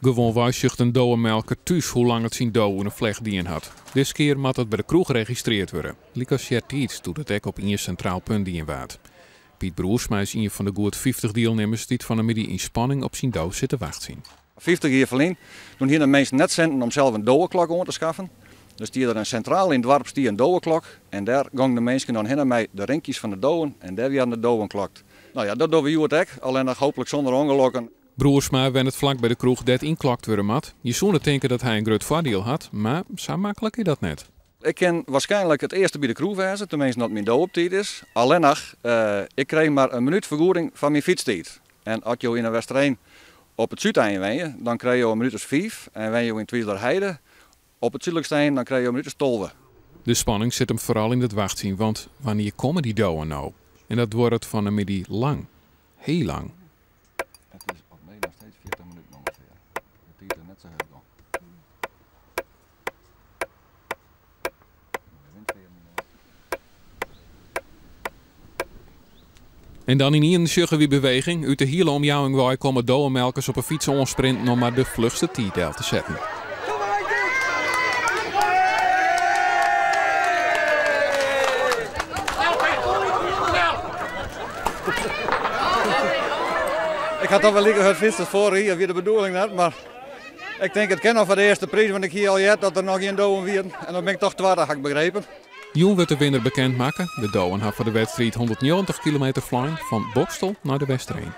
Gewoon wij zucht een douwenmelker thuis hoe lang het zijn douw in een vleg dien had. Dit keer moet het bij de kroeg geregistreerd worden. Likas Sjertiets doet het ook op een centraal punt dien waard. Piet Broersma is een van de goed 50 deelnemers die het van de middag in spanning op zijn douw zitten wachten. 50 jaar verleden doen hier de mensen net centen om zelf een douwenklok aan te schaffen. Dus die er een centraal in het dorp een douwenklok en daar gingen de mensen dan heen met de rinkjes van de douwen en daar werden de douwen klokt. Nou ja, dat doen we hier ook, alleen nog hopelijk zonder ongelukken. Broersma wen het vlak bij de kroeg dat inklokt worden mat. Je zou het denken dat hij een groot voordeel had, maar zo makkelijk is dat net. Ik ken waarschijnlijk het eerste bij de kroeg wezen, tenminste dat mijn douw op tijd is. Alleen nog, ik kreeg maar een minuut vergoeding van mijn fietstijd. En als je in een wedstrijd op het Zuideind wen, dan krijg je een minuut 5. En wen je in Twieslerheide op het zuidelijkste eind, dan krijg je een minuut 12. De spanning zit hem vooral in het wachten, want wanneer komen die douwen nou? En dat wordt het van een middag lang. Heel lang. Het is op mij nog steeds 40 minuten ongeveer. De tijd is net zo heel lang. En dan in een wie beweging. Uit de hele omjouwing komen douwenmelkers op een fiets onsprinten om maar de vlugste tijd te zetten. Ik had toch wel liever het fietsen voor hier, wie de bedoeling had, maar ik denk het ken al voor de eerste prijs, want ik hier al jet dat er nog geen douwen waren. En dan ben ik toch tweede, had ik begrepen. Joen wordt de winnaar bekendmaken. De douwen had voor de wedstrijd 190 kilometer flying van Bokstel naar de Westerheen.